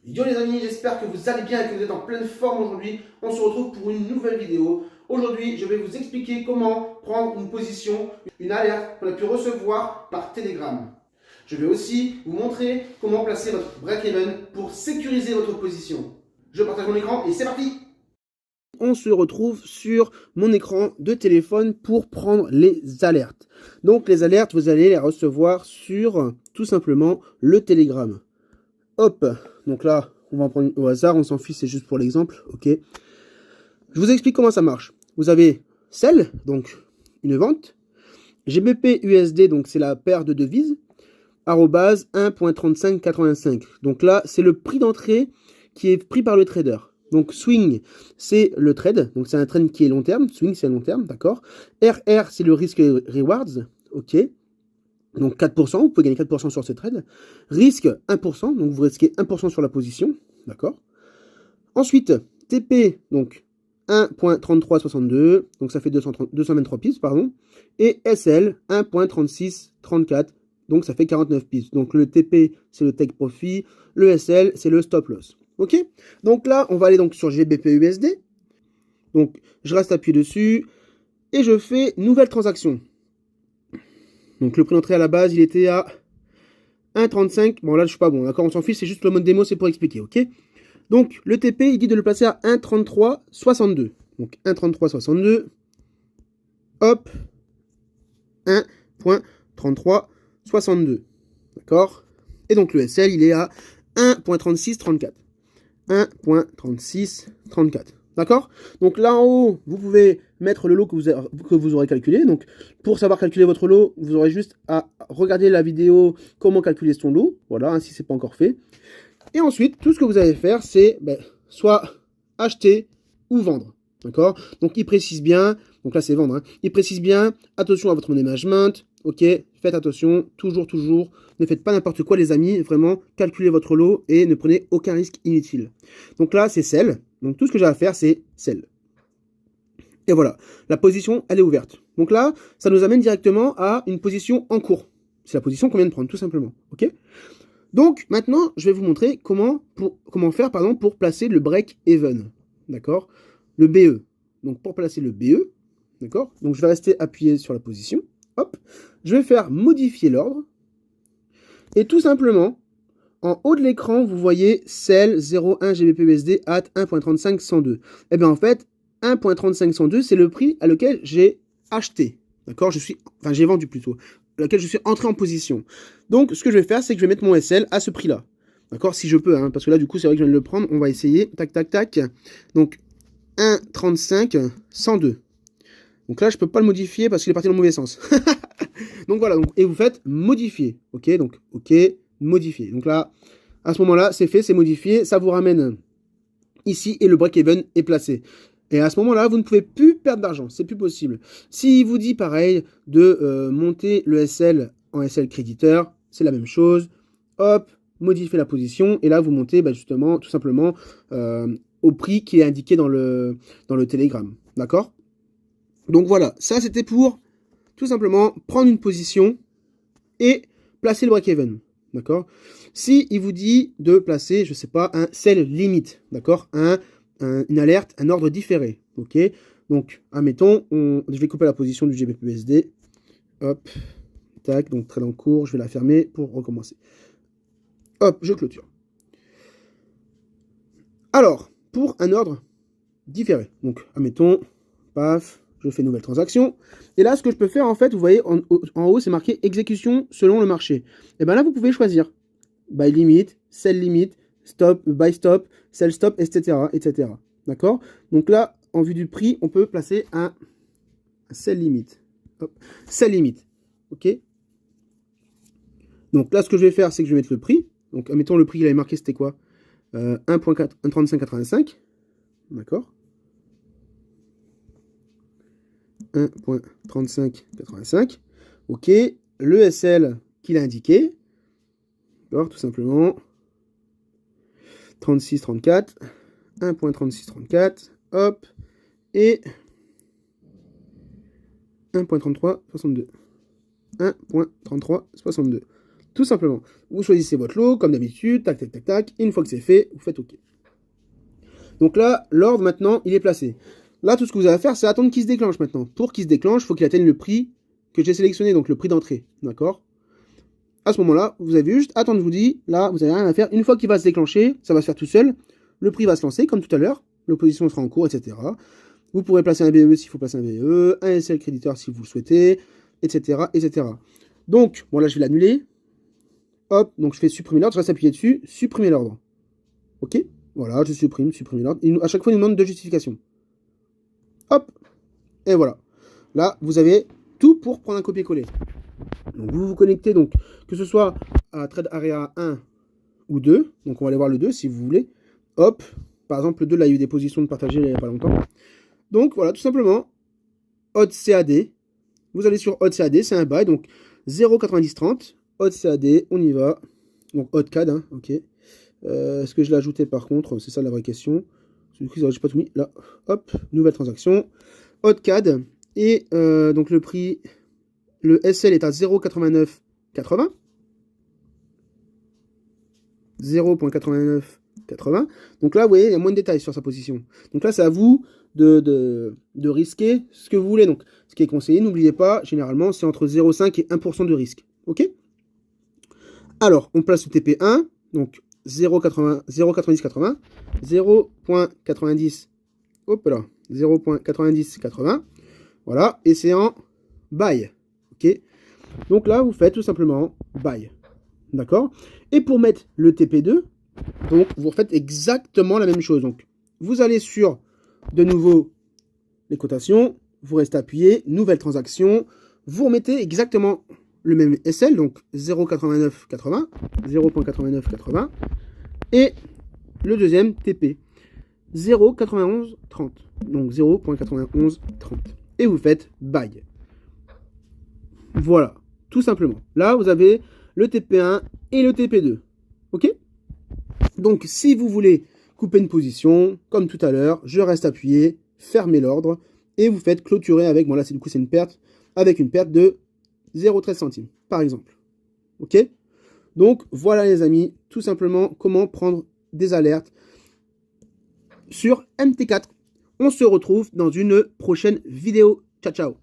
Yo les amis, j'espère que vous allez bien et que vous êtes en pleine forme aujourd'hui. On se retrouve pour une nouvelle vidéo. Aujourd'hui, je vais vous expliquer comment prendre une position, une alerte qu'on a pu recevoir par Telegram. Je vais aussi vous montrer comment placer votre break-even pour sécuriser votre position. Je partage mon écran et c'est parti! On se retrouve sur mon écran de téléphone pour prendre les alertes. Donc les alertes, vous allez les recevoir sur tout simplement le Telegram. Hop, donc là, on va en prendre au hasard, on s'en fiche, c'est juste pour l'exemple, ok. Je vous explique comment ça marche. Vous avez sell, donc une vente, GBP USD, donc c'est la paire de devises, arrobase 1.3585. Donc là, c'est le prix d'entrée qui est pris par le trader. Donc swing, c'est le trade, donc c'est un trade qui est long terme, swing c'est long terme, d'accord. RR, c'est le risque rewards, ok. Donc 4%, vous pouvez gagner 4% sur ce trade. Risque 1%, donc vous risquez 1% sur la position, d'accord. Ensuite, TP, donc 1.3362, donc ça fait 223 pips, pardon. Et SL, 1.3634, donc ça fait 49 pips. Donc le TP, c'est le take profit, le SL, c'est le stop loss. Ok. Donc là, on va aller donc sur GBP USD. Donc je reste appuyé dessus et je fais nouvelle transaction. Donc le prix d'entrée à la base, il était à 1,35. Bon, là, je suis pas bon, d'accord, on s'en fiche, c'est juste le mode démo, c'est pour expliquer, ok. Donc, le TP, il dit de le placer à 1,3362. Donc, 1,3362. Hop. 1.3362. D'accord. Et donc, le SL, il est à 1.3634. 1.3634. D'accord. Donc, là en haut, vous pouvez mettre le lot que vous aurez calculé. Donc, pour savoir calculer votre lot, vous aurez juste à regarder la vidéo comment calculer son lot. Voilà, hein, si ce n'est pas encore fait. Et ensuite, tout ce que vous allez faire, c'est soit acheter ou vendre. D'accord. Donc, il précise bien, donc là, c'est vendre. Hein, il précise bien, attention à votre money management. Ok, faites attention, toujours. Ne faites pas n'importe quoi, les amis. Vraiment, calculez votre lot et ne prenez aucun risque inutile. Donc là, c'est sell. Donc, tout ce que j'ai à faire, c'est sell. Et voilà, la position, elle est ouverte. Donc là, ça nous amène directement à une position en cours. C'est la position qu'on vient de prendre, tout simplement. Ok. Donc, maintenant, je vais vous montrer comment faire, pour placer le break-even. D'accord. Le BE. Donc, pour placer le BE, d'accord. Donc, je vais rester appuyé sur la position. Hop. Je vais faire modifier l'ordre. Et tout simplement, en haut de l'écran, vous voyez sell 0,1 GBP/USD at 1.3502. Et bien, en fait, 1.3502, c'est le prix à lequel j'ai acheté. D'accord. J'ai vendu plutôt. À laquelle je suis entré en position. Donc, ce que je vais faire, c'est que je vais mettre mon SL à ce prix-là. D'accord. Si je peux, hein, parce que là, du coup, c'est vrai que je viens de le prendre. On va essayer. Tac, tac, tac. Donc, 1,35, 102. Donc là, je peux pas le modifier parce qu'il est parti dans le mauvais sens. Donc voilà. Donc, et vous faites modifier. Ok. Donc, ok, modifier. Donc là, à ce moment-là, c'est fait, c'est modifié. Ça vous ramène ici et le break-even est placé. Et à ce moment-là, vous ne pouvez plus perdre d'argent. C'est plus possible. S'il vous dit pareil de monter le SL en SL créditeur, c'est la même chose. Hop, modifier la position. Et là, vous montez justement, tout simplement, au prix qui est indiqué dans le Telegram. D'accord. Donc voilà, ça c'était pour tout simplement prendre une position et placer le break-even. D'accord. Si il vous dit de placer, je sais pas, un sell limit. D'accord. Une alerte, un ordre différé. Ok. Donc, admettons, je vais couper la position du GBP/USD. Hop. Tac. Donc, trade en cours. Je vais la fermer pour recommencer. Hop. Je clôture. Alors, pour un ordre différé. Donc, admettons, paf. Je fais nouvelle transaction. Et là, ce que je peux faire, en fait, vous voyez, en haut, c'est marqué exécution selon le marché. Et bien là, vous pouvez choisir buy limit, sell limit, stop, buy stop, sell stop, etc. etc. D'accord. Donc là, en vue du prix, on peut placer un sell limit. Hop. Sell limit. OK. Donc là, ce que je vais faire, c'est que je vais mettre le prix. Donc, admettons, le prix qu'il avait marqué, c'était quoi 1.3585. D'accord. 1.3585. OK. Le SL qu'il a indiqué. D'accord, tout simplement. 3634. 1.3634. Hop. Et 1.3362. 1.3362. Tout simplement. Vous choisissez votre lot, comme d'habitude, tac, tac, tac, tac. Et une fois que c'est fait, vous faites OK. Donc là, l'ordre, maintenant, il est placé. Là, tout ce que vous avez à faire, c'est attendre qu'il se déclenche maintenant. Pour qu'il se déclenche, il faut qu'il atteigne le prix que j'ai sélectionné, donc le prix d'entrée. D'accord? À ce moment-là, vous avez juste attendre, je vous dis, là, vous n'avez rien à faire. Une fois qu'il va se déclencher, ça va se faire tout seul. Le prix va se lancer, comme tout à l'heure. L'opposition sera en cours, etc. Vous pourrez placer un BE s'il faut placer un BE, un SL créditeur si vous le souhaitez, etc., etc. Donc, bon là, je vais l'annuler. Hop, donc je fais supprimer l'ordre, je reste appuyé dessus, supprimer l'ordre. OK? Voilà, je supprime l'ordre. À chaque fois, il nous demande 2 justifications. Hop, et voilà. Là, vous avez tout pour prendre un copier-coller. Donc, vous vous connectez, donc, que ce soit à Trade Area 1 ou 2. Donc, on va aller voir le 2 si vous voulez. Hop, par exemple, le 2, là, il y a eu des positions de partager il n'y a pas longtemps. Donc, voilà, tout simplement, odd CAD. Vous allez sur odd CAD, c'est un buy, donc 0,9030. Odd CAD, on y va. Donc, odd CAD, hein, ok. Est-ce que je l'ai ajouté par contre? C'est ça la vraie question. Du coup, j'ai pas tout mis. Là, hop, nouvelle transaction. Odd CAD. Et donc le prix, le SL est à 0,8980. 0,8980. Donc là, vous voyez, il y a moins de détails sur sa position. Donc là, c'est à vous de risquer ce que vous voulez. Donc, ce qui est conseillé, n'oubliez pas, généralement, c'est entre 0,5 et 1% de risque. OK? Alors, on place le TP1. Donc, 0,9080. 0,90. Hop là. 0,9080. Voilà. Et c'est en buy. OK? Donc là, vous faites tout simplement buy. D'accord? Et pour mettre le TP2, donc vous refaites exactement la même chose. Donc vous allez sur de nouveau les cotations, vous restez appuyé, nouvelle transaction, vous remettez exactement le même SL, donc 0,8980, 0,8980, et le deuxième TP, 0,9130, donc 0,9130. Et vous faites buy. Voilà, tout simplement. Là, vous avez le TP1 et le TP2. OK? Donc, si vous voulez couper une position, comme tout à l'heure, je reste appuyé, fermez l'ordre, et vous faites clôturer avec, bon là, du coup, c'est une perte, avec une perte de 0,13 centimes, par exemple. OK? Donc, voilà les amis, tout simplement, comment prendre des alertes sur MT4. On se retrouve dans une prochaine vidéo. Ciao, ciao!